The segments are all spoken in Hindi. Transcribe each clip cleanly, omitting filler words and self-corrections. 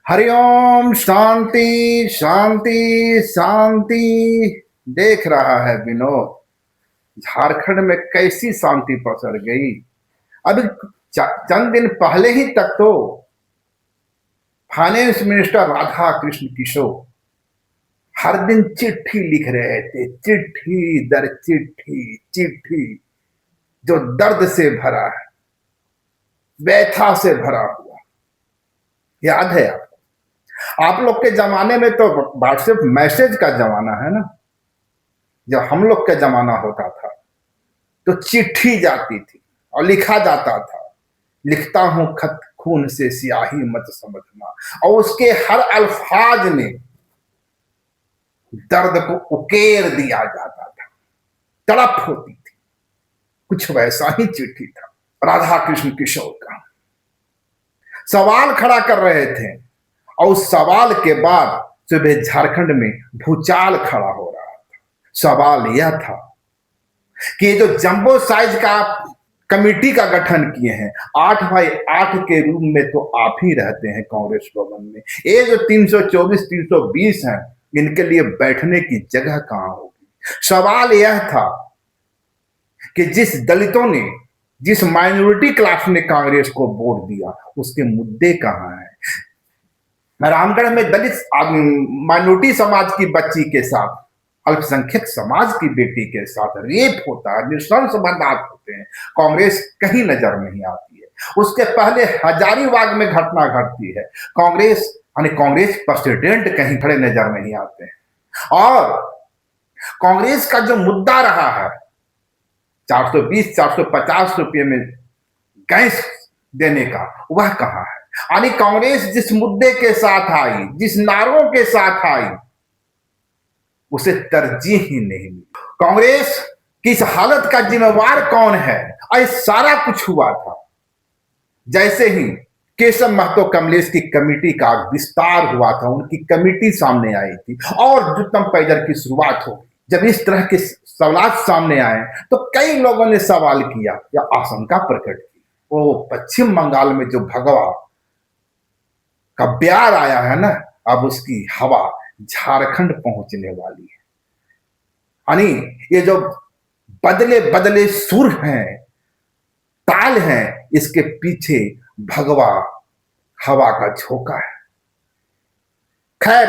हरिओम। शांति शांति शांति। देख रहा है विनोद, झारखंड में कैसी शांति पसर गई। अभी चंद दिन पहले ही तक तो फाइनेंस मिनिस्टर राधा कृष्ण किशोर हर दिन चिट्ठी लिख रहे थे, चिट्ठी दर चिट्ठी, चिट्ठी जो दर्द से भरा है, व्यथा से भरा हुआ। याद है आपको? आप लोग के जमाने में तो व्हाट्सएप मैसेज का जमाना है ना। जब हम लोग का जमाना होता था तो चिट्ठी जाती थी और लिखा जाता था, लिखता हूं खत खून से स्याही मत समझना, और उसके हर अल्फाज में दर्द को उकेर दिया जाता था, तड़प होती थी। कुछ वैसा ही चिट्ठी था राधा कृष्ण किशोर का। सवाल खड़ा कर रहे थे और उस सवाल के बाद सुबह झारखंड में भूचाल खड़ा हो रहा था। सवाल यह था कि जो जंबो साइज का कमेटी का गठन किए हैं, 8x8 के रूम में तो आप ही रहते हैं कांग्रेस भवन में। ये जो 324 320 हैं, इनके लिए बैठने की जगह कहां होगी। सवाल यह था कि जिस दलितों ने, जिस माइनॉरिटी क्लास ने कांग्रेस को वोट दिया, उसके मुद्दे कहां हैं। रामगढ़ में दलित माइनॉरिटी समाज की बच्ची के साथ, अल्पसंख्यक समाज की बेटी के साथ रेप होता है, नृशंस बर्दाश्त होते हैं, कांग्रेस कहीं नजर नहीं आती है। उसके पहले हजारीबाग में घटना घटती है, कांग्रेस कांग्रेस प्रेसिडेंट कहीं खड़े नजर नहीं आते हैं। और कांग्रेस का जो मुद्दा रहा है 420 450 रुपये में गैस देने का, वह कहां है। यानी कांग्रेस जिस मुद्दे के साथ आई, जिस नारों के साथ आई, उसे तरजीह ही नहीं मिली। कांग्रेस की इस हालत का जिम्मेवार कौन है। और सारा कुछ हुआ था जैसे ही केशव महतो कमलेश की कमेटी का विस्तार हुआ था, उनकी कमेटी सामने आई थी और जुत्तम पैदर की शुरुआत हो गई। जब इस तरह के सवाल सामने आए तो कई लोगों ने सवाल किया या आशंका प्रकट की, वो पश्चिम बंगाल में जो भगवा का ब्यार आया है ना, अब उसकी हवा झारखंड पहुंचने वाली है। यानी ये जो बदले बदले सुर हैं, ताल हैं, इसके पीछे भगवा हवा का झोंका है। खैर,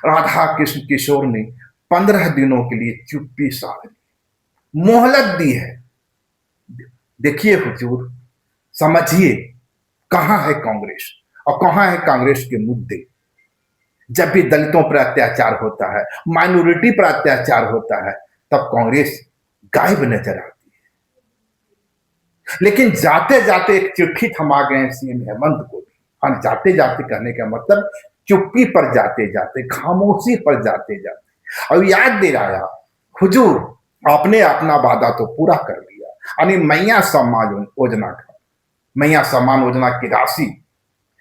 राधा कृष्ण किशोर ने 15 दिनों के लिए चुप्पी साध ली, मोहलत दी है। देखिए हुजूर, समझिए कहां है कांग्रेस और कहां है कांग्रेस के मुद्दे। जब भी दलितों पर अत्याचार होता है, माइनॉरिटी पर अत्याचार होता है, तब कांग्रेस गायब नजर आती है। लेकिन जाते जाते एक चिट्ठी थमा गए सीएम हेमंत को भी। हाँ, जाते जाते कहने का मतलब चुप्पी पर जाते जाते, खामोशी पर जाते जाते। और याद दिलाया, हुजूर आपने अपना वादा तो पूरा कर लिया। यानी मैया सम्मान योजना का, मैया सम्मान योजना की राशि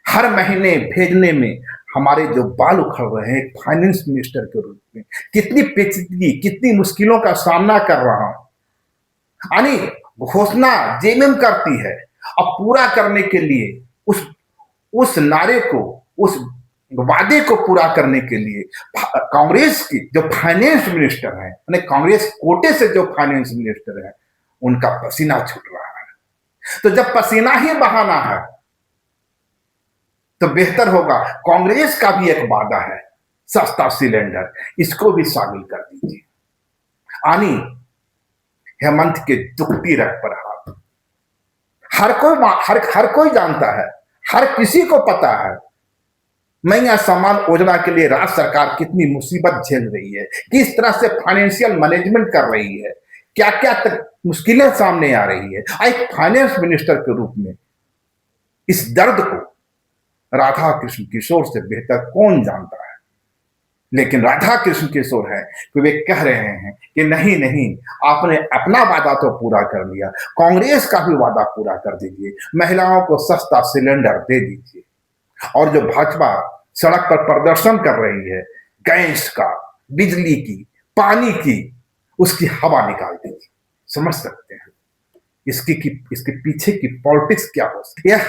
हर महीने भेजने में हमारे जो बाल उखड़ रहे हैं फाइनेंस मिनिस्टर के रूप में, कितनी पेचीदगी, कितनी मुश्किलों का सामना कर रहा हूं। यानी घोषणा जेएमएम करती है, अब पूरा करने के लिए उस नारे को, उस वादे को पूरा करने के लिए कांग्रेस की जो फाइनेंस मिनिस्टर है, यानी कांग्रेस कोटे से जो फाइनेंस मिनिस्टर है, उनका पसीना छूट रहा है। तो जब पसीना ही बहाना है तो बेहतर होगा, कांग्रेस का भी एक वादा है सस्ता सिलेंडर, इसको भी शामिल कर दीजिए। आनी हेमंत के दुखती रख पर हाथ। हर कोई जानता है, हर किसी को पता है मैया सम्मान योजना के लिए राज्य सरकार कितनी मुसीबत झेल रही है, किस तरह से फाइनेंशियल मैनेजमेंट कर रही है, क्या क्या मुश्किलें सामने आ रही है। एक फाइनेंस मिनिस्टर के रूप में इस दर्द को राधा कृष्ण किशोर से बेहतर कौन जानता है। लेकिन राधा कृष्ण किशोर है कि वे कह रहे हैं कि नहीं नहीं, आपने अपना वादा तो पूरा कर लिया, कांग्रेस का भी वादा पूरा कर दीजिए, महिलाओं को सस्ता सिलेंडर दे दीजिए। और जो भाजपा सड़क पर प्रदर्शन कर रही है, गैस का, बिजली की, पानी की, उसकी हवा निकाल दीजिए। समझ सकते हैं इसके पीछे की पॉलिटिक्स क्या हो सकती है।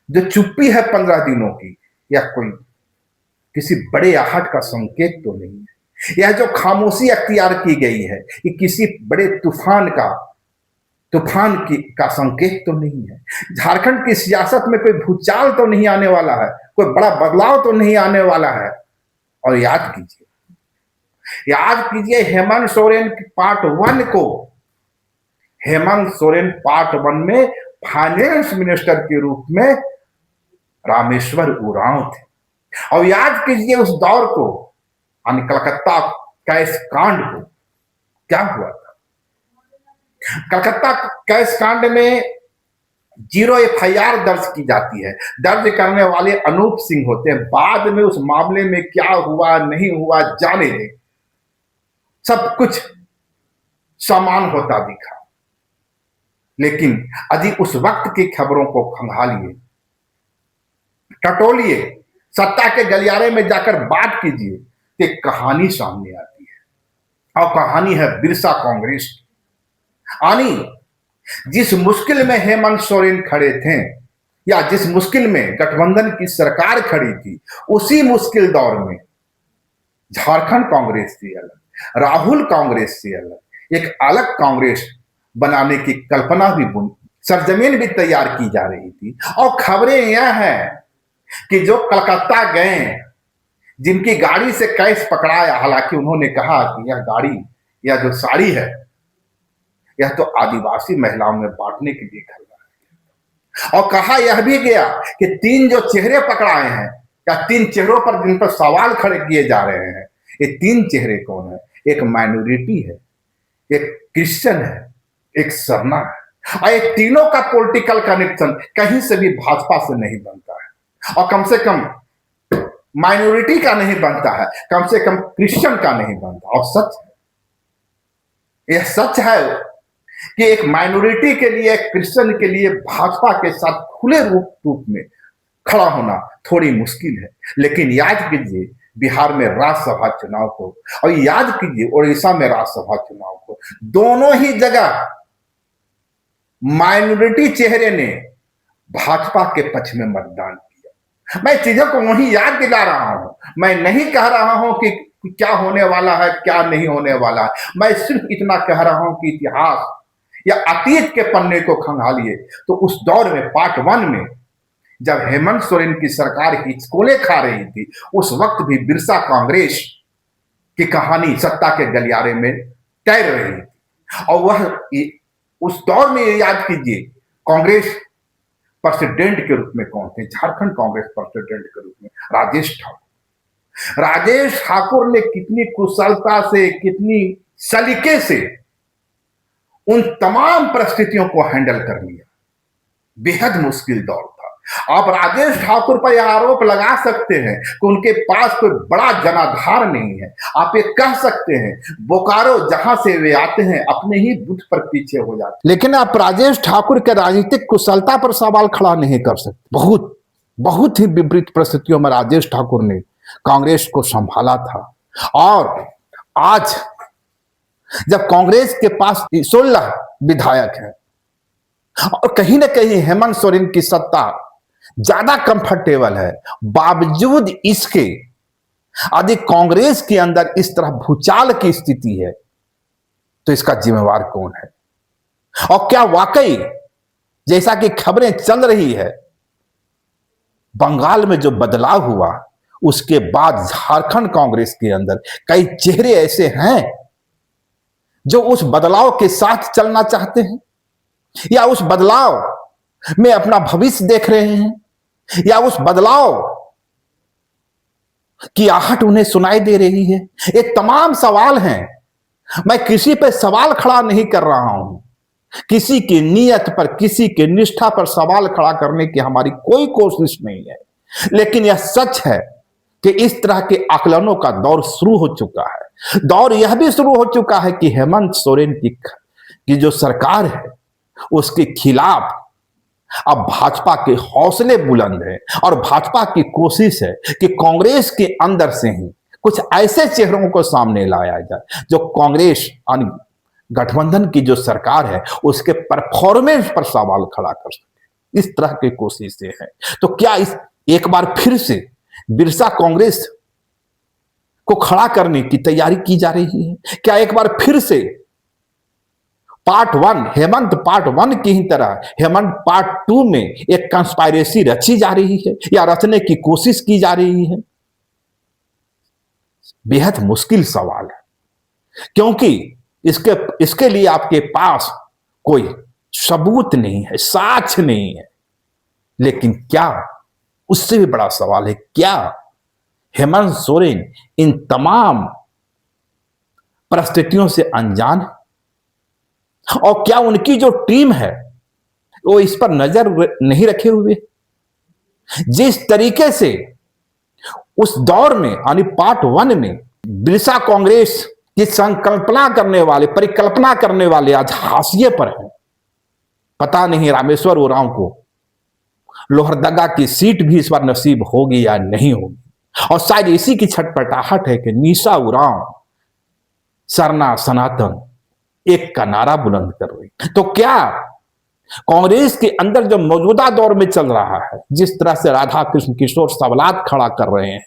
जो चुप्पी है 15 दिनों की, या कोई किसी बड़े आहट का संकेत तो नहीं है। यह जो खामोशी अख्तियार की गई है, ये किसी बड़े तूफान का संकेत तो नहीं है। झारखंड की सियासत में कोई भूचाल तो नहीं आने वाला है, कोई बड़ा बदलाव तो नहीं आने वाला है। और याद कीजिए हेमंत सोरेन पार्ट 1 को, हेमंत सोरेन पार्ट 1 में फाइनेंस मिनिस्टर के रूप में रामेश्वर उरांव थे। और याद कीजिए उस दौर को, कलकत्ता कैश कांड को, क्या हुआ था। कलकत्ता कैश कांड में 0 FIR दर्ज की जाती है। दर्ज करने वाले अनूप सिंह होते हैं। बाद में उस मामले में क्या हुआ नहीं हुआ जाने दे, सब कुछ समान होता दिखा। लेकिन यदि उस वक्त की खबरों को खंगालिए, टटोलिए, सत्ता के गलियारे में जाकर बात कीजिए, तो कहानी सामने आती है। और कहानी है बिरसा कांग्रेस की। जिस मुश्किल में हेमंत सोरेन खड़े थे, या जिस मुश्किल में गठबंधन की सरकार खड़ी थी, उसी मुश्किल दौर में झारखंड कांग्रेस से अलग, राहुल कांग्रेस से अलग, एक अलग कांग्रेस बनाने की कल्पना भी सरजमीन भी तैयार की जा रही थी। और खबरें यह है कि जो कलकत्ता गए, जिनकी गाड़ी से कैश पकड़ाया, हालांकि उन्होंने कहा कि यह गाड़ी या जो साड़ी है, यह तो आदिवासी महिलाओं में बांटने के लिए खरीदा है। और कहा यह भी गया कि 3 जो चेहरे पकड़ाए हैं, या 3 चेहरों पर जिन पर सवाल खड़े किए जा रहे हैं, ये 3 चेहरे कौन है? एक माइनॉरिटी है, एक क्रिश्चियन है, एक सरना है। और ये तीनों का पॉलिटिकल कनेक्शन कहीं से भी भाजपा से नहीं बनता है। और कम से कम माइनॉरिटी का नहीं बनता है, कम से कम क्रिश्चियन का नहीं बनता। और सच है, यह सच है कि एक माइनॉरिटी के लिए, एक क्रिश्चियन के लिए भाजपा के साथ खुले रूप में खड़ा होना थोड़ी मुश्किल है। लेकिन याद कीजिए बिहार में राज्यसभा चुनाव को, और याद कीजिए उड़ीसा में राज्यसभा चुनाव को, दोनों ही जगह माइनॉरिटी चेहरे ने भाजपा के पक्ष में मतदान किया। मैं चीजों को वही याद दिला रहा हूं। मैं नहीं कह रहा हूं कि क्या होने वाला है, क्या नहीं होने वाला है। मैं सिर्फ इतना कह रहा हूं कि इतिहास या अतीत के पन्ने को खंगालिए, तो उस दौर में पार्ट 1 में जब हेमंत सोरेन की सरकार हिचकोले खा रही थी, उस वक्त भी बिरसा कांग्रेस की कहानी सत्ता के गलियारे में तैर रही थी। और वह उस दौर में याद कीजिए कांग्रेस प्रेसिडेंट के रूप में कौन थे? झारखंड कांग्रेस प्रेसिडेंट के रूप में राजेश ठाकुर। राजेश ठाकुर ने कितनी कुशलता से, कितनी सलीके से उन तमाम परिस्थितियों को हैंडल कर लिया। बेहद मुश्किल दौर था। आप राजेश ठाकुर पर यह आरोप लगा सकते हैं कि उनके पास कोई बड़ा जनाधार नहीं है। आप ये कह सकते हैं बोकारो जहां से वे आते हैं अपने ही बुथ पर पीछे हो जाते हैं। लेकिन आप राजेश ठाकुर के राजनीतिक कुशलता पर सवाल खड़ा नहीं कर सकते। बहुत ही विपरीत परिस्थितियों में राजेश ठाकुर ने कांग्रेस को संभाला था। और आज जब कांग्रेस के पास 16 विधायक हैं और कहीं ना कहीं हेमंत सोरेन की सत्ता ज्यादा कंफर्टेबल है, बावजूद इसके यदि कांग्रेस के अंदर इस तरह भूचाल की स्थिति है, तो इसका जिम्मेवार कौन है? और क्या वाकई जैसा कि खबरें चल रही है, बंगाल में जो बदलाव हुआ उसके बाद झारखंड कांग्रेस के अंदर कई चेहरे ऐसे हैं जो उस बदलाव के साथ चलना चाहते हैं, या उस बदलाव में अपना भविष्य देख रहे हैं, या उस बदलाव की आहट उन्हें सुनाई दे रही है। ये तमाम सवाल हैं। मैं किसी पर सवाल खड़ा नहीं कर रहा हूं, किसी की नीयत पर, किसी की निष्ठा पर सवाल खड़ा करने की हमारी कोई कोशिश नहीं है। लेकिन यह सच है कि इस तरह के आकलनों का दौर शुरू हो चुका है। दौर यह भी शुरू हो चुका है कि हेमंत सोरेन की जो सरकार है उसके खिलाफ अब भाजपा के हौसले बुलंद हैं, और भाजपा की कोशिश है कि कांग्रेस के अंदर से ही कुछ ऐसे चेहरों को सामने लाया जाए जो कांग्रेस गठबंधन की जो सरकार है उसके परफॉर्मेंस पर सवाल खड़ा कर सके। इस तरह की कोशिशें हैं। तो क्या इस एक बार फिर से बिरसा कांग्रेस को खड़ा करने की तैयारी की जा रही है? क्या एक बार फिर से पार्ट 1, हेमंत पार्ट 1 की ही तरह हेमंत पार्ट 2 में एक कंस्पायरेसी रची जा रही है या रचने की कोशिश की जा रही है? बेहद मुश्किल सवाल है, क्योंकि इसके लिए आपके पास कोई सबूत नहीं है, साक्ष्य नहीं है। लेकिन क्या, उससे भी बड़ा सवाल है, क्या हेमंत सोरेन इन तमाम परिस्थितियों से अनजान है? और क्या उनकी जो टीम है वो इस पर नजर नहीं रखे हुए? जिस तरीके से उस दौर में यानी पार्ट 1 में बिरसा कांग्रेस की संकल्पना करने वाले, परिकल्पना करने वाले आज हाशिए पर हैं। पता नहीं रामेश्वर उरांव को लोहरदगा की सीट भी इस बार नसीब होगी या नहीं होगी। और शायद इसी की छटपटाहट है कि निशा उरांव सरना सनातन एक का नारा बुलंद कर रही। तो क्या कांग्रेस के अंदर जो मौजूदा दौर में चल रहा है, जिस तरह से राधा कृष्ण किशोर सवालात खड़ा कर रहे हैं,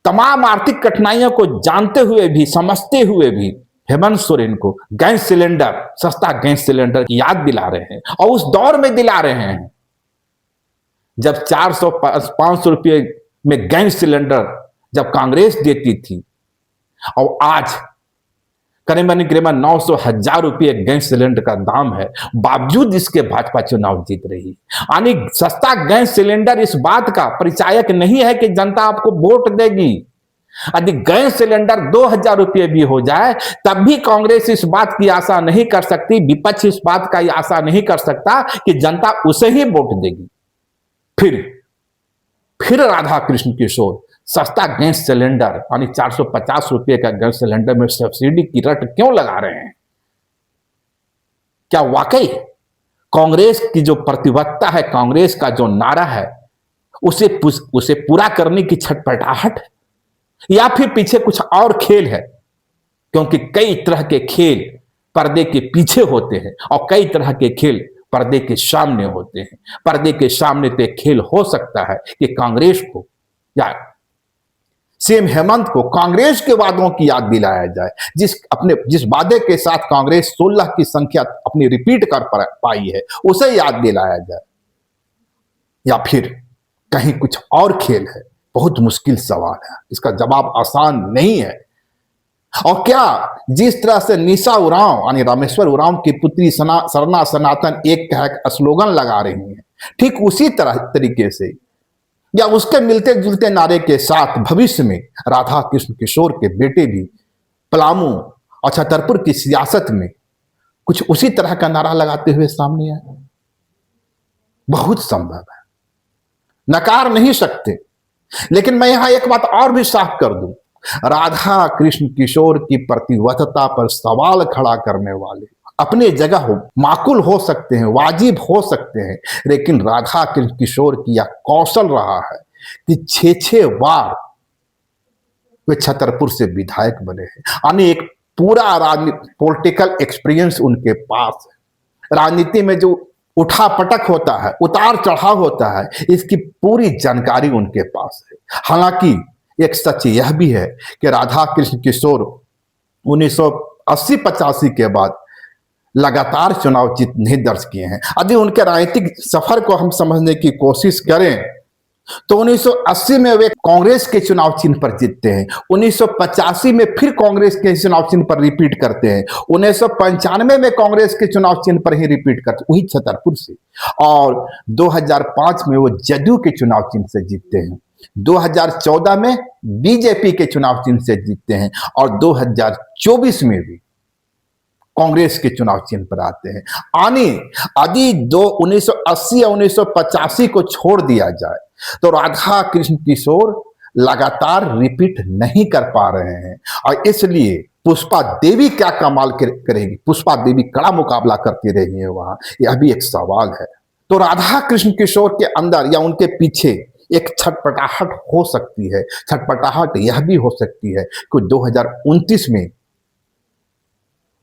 तमाम आर्थिक कठिनाइयों को जानते हुए भी, समझते हुए भी हेमंत सोरेन को गैस सिलेंडर, सस्ता गैस सिलेंडर की याद दिला रहे हैं। और उस दौर में दिला रहे हैं जब 400-500 रुपये में गैस सिलेंडर जब कांग्रेस देती थी, और आज करीबन 900,000 रुपये गैस सिलेंडर का दाम है, बावजूद इसके भाजपा चुनाव जीत रही। यानी सस्ता गैस सिलेंडर इस बात का परिचायक नहीं है कि जनता आपको वोट देगी। यदि गैस सिलेंडर 2,000 रुपये भी हो जाए तब भी कांग्रेस इस बात की आशा नहीं कर सकती, विपक्ष इस बात का आशा नहीं कर सकता कि जनता उसे ही वोट देगी। फिर राधा कृष्ण किशोर सस्ता गैस सिलेंडर यानी 450 रुपये का गैस सिलेंडर में सब्सिडी की रट क्यों लगा रहे हैं? क्या वाकई कांग्रेस की जो प्रतिबद्धता है, कांग्रेस का जो नारा है, उसे पूरा करने की छटपटाहट है, या फिर पीछे कुछ और खेल है? क्योंकि कई तरह के खेल पर्दे के पीछे होते हैं और कई तरह के खेल पर्दे के सामने होते हैं। पर्दे के सामने तो एक खेल हो सकता है कि कांग्रेस को या सीएम हेमंत को कांग्रेस के वादों की याद दिलाया जाए, जिस वादे के साथ कांग्रेस 16 की संख्या अपनी रिपीट कर पाई है, उसे याद दिलाया जाए, या फिर कहीं कुछ और खेल है? बहुत मुश्किल सवाल है, इसका जवाब आसान नहीं है। और क्या जिस तरह से निशा उरांव यानी रामेश्वर उरांव की पुत्री सरना सनातन एक का स्लोगन लगा रही है, ठीक उसी तरीके से या उसके मिलते जुलते नारे के साथ भविष्य में राधा कृष्ण किशोर के बेटे भी पलामू और छतरपुर की सियासत में कुछ उसी तरह का नारा लगाते हुए सामने आए? बहुत संभव है, नकार नहीं सकते। लेकिन मैं यहां एक बात और भी साफ कर दूं, राधा कृष्ण किशोर की प्रतिबद्धता पर सवाल खड़ा करने वाले अपने जगह माकूल हो सकते हैं, वाजिब हो सकते हैं, लेकिन राधा कृष्ण किशोर की यह कौशल रहा है कि 6 बार वे छतरपुर से विधायक बने हैं। यानी एक पूरा पॉलिटिकल एक्सपीरियंस उनके पास है। राजनीति में जो उठा पटक होता है, उतार चढ़ाव होता है, इसकी पूरी जानकारी उनके पास है। हालांकि एक सच यह भी है कि राधा कृष्ण किशोर 1980-85 के बाद लगातार चुनाव जीत नहीं दर्ज किए हैं। यदि उनके राजनीतिक सफर को हम समझने की कोशिश करें तो 1980 में वे कांग्रेस के चुनाव चिन्ह पर जीतते हैं, 1985 में फिर कांग्रेस के चुनाव चिन्ह पर रिपीट करते हैं, 1995 में कांग्रेस के चुनाव चिन्ह पर ही रिपीट करते, वही छतरपुर से, और 2005 में वो जदयू के चुनाव चिन्ह से जीतते हैं, 2014 में बीजेपी के चुनाव चिन्ह से जीतते हैं, और 2024 में भी कांग्रेस के चुनाव चिन्ह पर आते हैं। आने यदि 1980 या 1985 को छोड़ दिया जाए तो राधा कृष्ण किशोर लगातार रिपीट नहीं कर पा रहे हैं, और इसलिए पुष्पा देवी क्या कमाल करेगी, पुष्पा देवी कड़ा मुकाबला करती रही है वहां, यह भी एक सवाल है। तो राधा कृष्ण किशोर के अंदर या उनके पीछे एक छटपटाहट हो सकती है। छटपटाहट यह भी हो सकती है कि 2029 में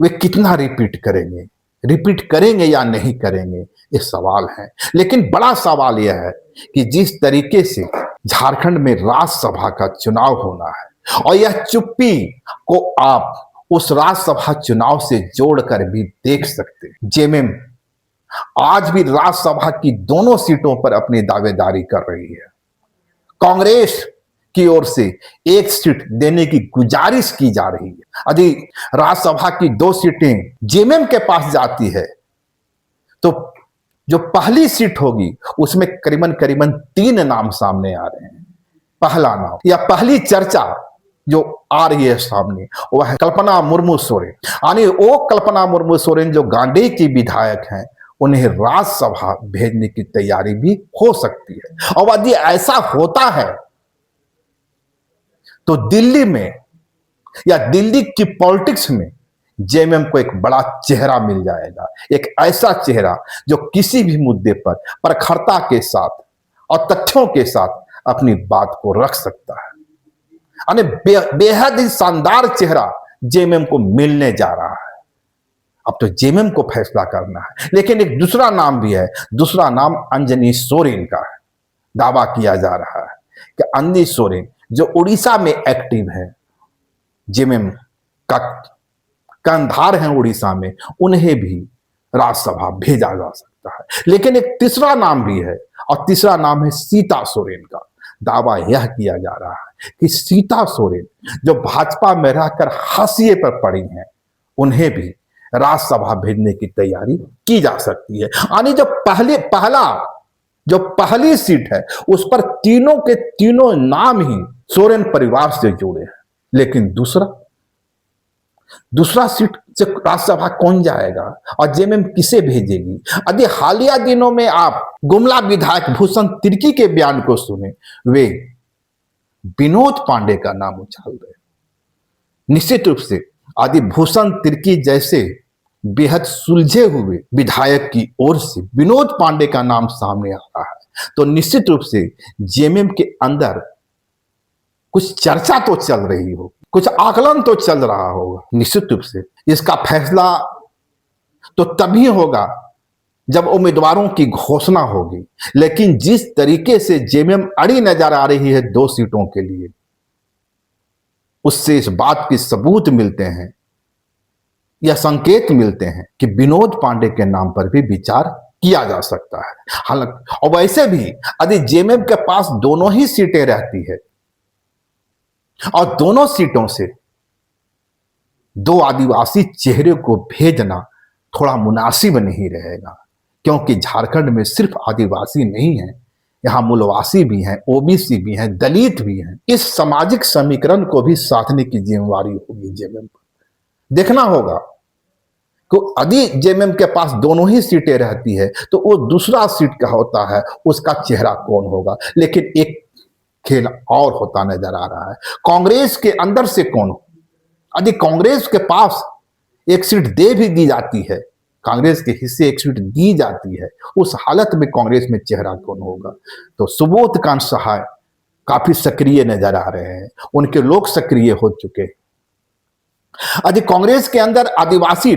वे कितना रिपीट करेंगे या नहीं करेंगे, ये सवाल है। लेकिन बड़ा सवाल यह है कि जिस तरीके से झारखंड में राज्यसभा का चुनाव होना है और यह चुप्पी को आप उस राज्यसभा चुनाव से जोड़कर भी देख सकते हैं। जेएमएम आज भी राज्यसभा की दोनों सीटों पर अपनी दावेदारी कर रही है। कांग्रेस की ओर से एक सीट देने की गुजारिश की जा रही है। यदि राज्यसभा की 2 सीटें जेएमएम के पास जाती है तो जो पहली सीट होगी उसमें करीबन करीबन 3 नाम सामने आ रहे हैं। पहला नाम या पहली चर्चा जो आ रही है सामने वह है कल्पना मुर्मू सोरेन। यानी वो कल्पना मुर्मू सोरेन जो गांधी की विधायक हैं, उन्हें राज्यसभा भेजने की तैयारी भी हो सकती है। और यदि ऐसा होता है तो दिल्ली में या दिल्ली की पॉलिटिक्स में जेएमएम को एक बड़ा चेहरा मिल जाएगा, एक ऐसा चेहरा जो किसी भी मुद्दे पर प्रखरता के साथ और तथ्यों के साथ अपनी बात को रख सकता है। यानी बेहद ही शानदार चेहरा जेएमएम को मिलने जा रहा है। अब तो जेएमएम को फैसला करना है, लेकिन एक दूसरा नाम भी है। दूसरा नाम अंजनी सोरेन का है। दावा किया जा रहा है कि अंजनी सोरेन जो उड़ीसा में एक्टिव है, जेएमएम का कंधार है उड़ीसा में, उन्हें भी राज्यसभा भेजा जा सकता है। लेकिन एक तीसरा नाम भी है और तीसरा नाम है सीता सोरेन का। दावा यह किया जा रहा है कि सीता सोरेन जो भाजपा में रहकर हाशिए पर पड़ी हैं, उन्हें भी राज्यसभा भेजने की तैयारी की जा सकती है। यानी जो पहली सीट है उस पर तीनों के तीनों नाम ही सोरेन परिवार से जुड़े हैं। लेकिन दूसरा सीट से राज्यसभा कौन जाएगा और जेएमएम किसे भेजेगी? यदि हालिया दिनों में आप गुमला विधायक भूषण तिर्की के बयान को सुने, वे विनोद पांडे का नाम उछाल रहे। निश्चित रूप से यदि भूषण तिर्की जैसे बेहद सुलझे हुए विधायक की ओर से विनोद पांडे का नाम सामने आ रहा है तो निश्चित रूप से जेएमएम के अंदर कुछ चर्चा तो चल रही होगी, कुछ आकलन तो चल रहा होगा। निश्चित रूप से इसका फैसला तो तभी होगा जब उम्मीदवारों की घोषणा होगी। लेकिन जिस तरीके से जेएमएम अड़ी नजर आ रही है 2 सीटों के लिए, उससे इस बात के सबूत मिलते हैं या संकेत मिलते हैं कि विनोद पांडे के नाम पर भी विचार किया जा सकता है। हालांकि और वैसे भी यदि जेएमएम के पास दोनों ही सीटें रहती है और दोनों सीटों से 2 आदिवासी चेहरे को भेजना थोड़ा मुनासिब नहीं रहेगा, क्योंकि झारखंड में सिर्फ आदिवासी नहीं है, यहां मूलवासी भी हैं, ओबीसी भी हैं, दलित भी हैं। इस सामाजिक समीकरण को भी साधने की जिम्मेवारी होगी जेएमएम पर। देखना होगा कि यदि जेएमएम के पास दोनों ही सीटें रहती है तो वो दूसरा सीट का होता है, उसका चेहरा कौन होगा। लेकिन एक खेल और होता नजर आ रहा है, कांग्रेस के अंदर से कौन हो। यदि कांग्रेस के पास एक सीट दे भी दी जाती है, कांग्रेस के हिस्से एक सीट दी जाती है, उस हालत में कांग्रेस में चेहरा कौन होगा। तो सुबोध कांत सहाय काफी सक्रिय नजर आ रहे हैं, उनके लोग सक्रिय हो चुके हैं। यदि कांग्रेस के अंदर आदिवासी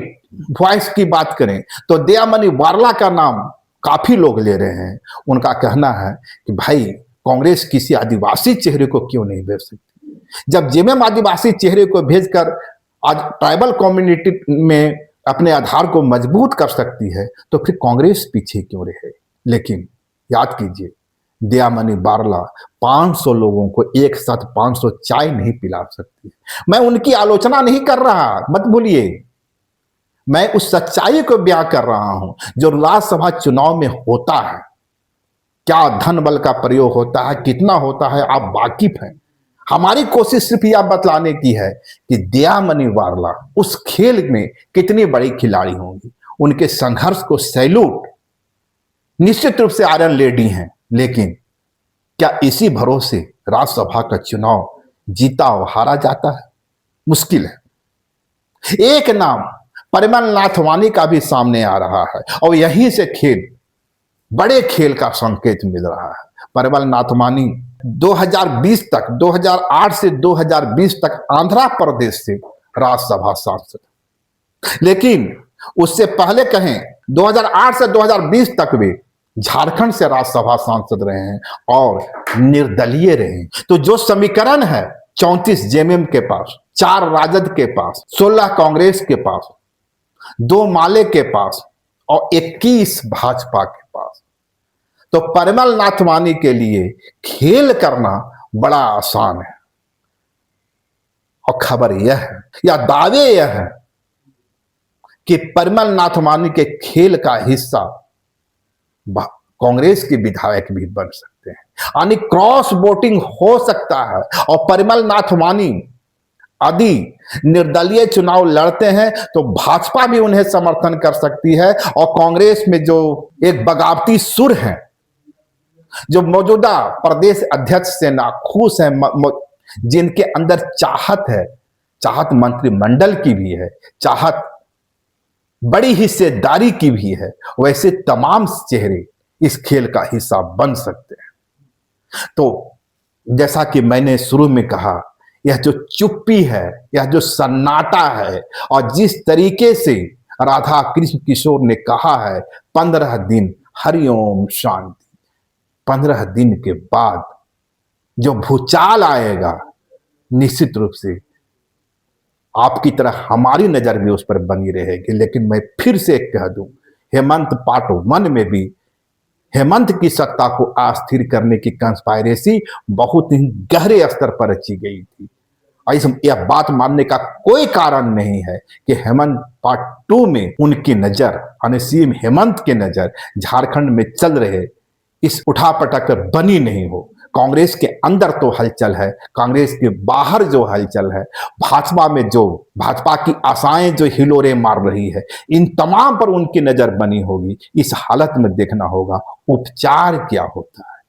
वॉइस की बात करें तो दयामणि वार्ला का नाम काफी लोग ले रहे हैं। उनका कहना है कि भाई कांग्रेस किसी आदिवासी चेहरे को क्यों नहीं भेज सकती। जब जेएमएम आदिवासी चेहरे को भेजकर आज ट्राइबल कम्युनिटी में अपने आधार को मजबूत कर सकती है तो फिर कांग्रेस पीछे क्यों रहे। लेकिन याद कीजिए, दयामणि वार्ला 500 लोगों को एक साथ 500 चाय नहीं पिला सकती। मैं उनकी आलोचना नहीं कर रहा, मत भूलिए, मैं उस सच्चाई को बयां कर रहा हूं जो राज्यसभा चुनाव में होता है। क्या धन बल का प्रयोग होता है, कितना होता है, आप वाकिफ हैं। हमारी कोशिश सिर्फ यह बतलाने की है कि दयामणि वार्ला उस खेल में कितनी बड़ी खिलाड़ी होंगी। उनके संघर्ष को सैल्यूट। निश्चित रूप से आयरन लेडी हैं, लेकिन क्या इसी भरोसे राज्यसभा का चुनाव जीता और हारा जाता है? मुश्किल है। एक नाम परिमल नाथवानी का भी सामने आ रहा है और यहीं से बड़े खेल का संकेत मिल रहा है। परिमल नाथवानी 2020 तक, 2008 से 2020 तक आंध्र प्रदेश से राज्यसभा सांसद, लेकिन उससे पहले कहें 2008 से 2020 तक वे झारखंड से राज्यसभा सांसद रहे हैं और निर्दलीय रहे हैं। तो जो समीकरण है 34 जेएमएम के पास, 4 राजद के पास, 16 कांग्रेस के पास, 2 माले के पास और 21 भाजपा के पास, तो परिमल नाथवानी के लिए खेल करना बड़ा आसान है। और खबर यह है या दावे यह है कि परिमल नाथवानी के खेल का हिस्सा कांग्रेस के विधायक भी बन सकते हैं, यानी क्रॉस वोटिंग हो सकता है। और परिमल नाथवानी यदि निर्दलीय चुनाव लड़ते हैं तो भाजपा भी उन्हें समर्थन कर सकती है। और कांग्रेस में जो एक बगावती सुर है, जो मौजूदा प्रदेश अध्यक्ष से नाखुश है, जिनके अंदर चाहत है, चाहत मंत्रिमंडल की भी है, चाहत बड़ी हिस्सेदारी की भी है, वैसे तमाम चेहरे इस खेल का हिस्सा बन सकते हैं। तो जैसा कि मैंने शुरू में कहा, यह जो चुप्पी है, यह जो सन्नाटा है, और जिस तरीके से राधा कृष्ण किशोर ने कहा है 15 दिन हरिओम शांति, 15 दिन के बाद जो भूचाल आएगा, निश्चित रूप से आपकी तरह हमारी नजर भी उस पर बनी रहेगी। लेकिन मैं फिर से कह दूं, हेमंत पार्ट 1 में भी हेमंत की सत्ता को अस्थिर करने की कंस्पायरेसी बहुत ही गहरे स्तर पर रची गई थी। यह बात मानने का कोई कारण नहीं है कि हेमंत पार्ट 2 में उनकी नजर, यानी सीएम हेमंत की नजर झारखंड में चल रहे इस उठापटक बनी नहीं हो। कांग्रेस के अंदर तो हलचल है, कांग्रेस के बाहर जो हलचल है, भाजपा में जो भाजपा की आशाएं जो हिलोरे मार रही है, इन तमाम पर उनकी नजर बनी होगी। इस हालत में देखना होगा उपचार क्या होता है,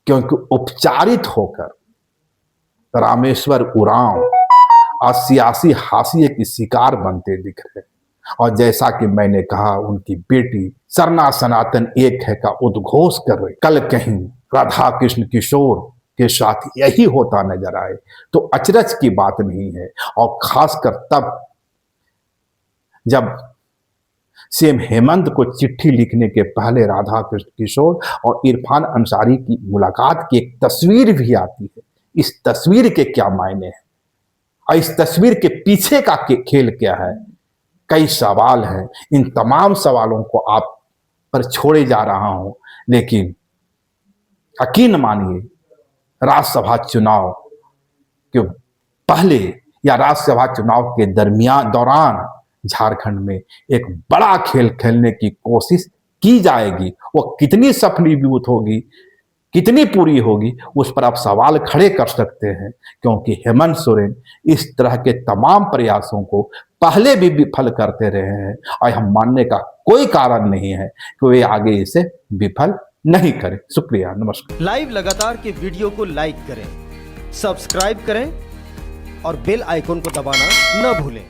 क्योंकि उपचारित होकर रामेश्वर उरांव और सियासी हाशिए की शिकार बनते दिख रहे। और जैसा कि मैंने कहा, उनकी बेटी सरना सनातन एक है का उद्घोष कर रही, कल कहीं राधा कृष्ण किशोर के साथ यही होता नजर आए तो अचरज की बात नहीं है। और खासकर तब जब सीएम हेमंत को चिट्ठी लिखने के पहले राधा कृष्ण किशोर और इरफान अंसारी की मुलाकात की एक तस्वीर भी आती है। इस तस्वीर के क्या मायने हैं और इस तस्वीर के पीछे का खेल क्या है, कई सवाल हैं। इन तमाम सवालों को आप पर छोड़े जा रहा हूं, लेकिन यकीन मानिए, राज्यसभा चुनाव के पहले या राज्यसभा चुनाव के दौरान झारखंड में एक बड़ा खेल खेलने की कोशिश की जाएगी। वो कितनी सफलीभूत होगी, कितनी पूरी होगी, उस पर आप सवाल खड़े कर सकते हैं, क्योंकि हेमंत सोरेन इस तरह के तमाम प्रयासों को पहले भी विफल करते रहे हैं और हम मानने का कोई कारण नहीं है कि वे आगे इसे विफल नहीं करें। शुक्रिया, नमस्कार। लाइव लगातार के वीडियो को लाइक करें, सब्सक्राइब करें और बेल आइकन को दबाना न भूलें।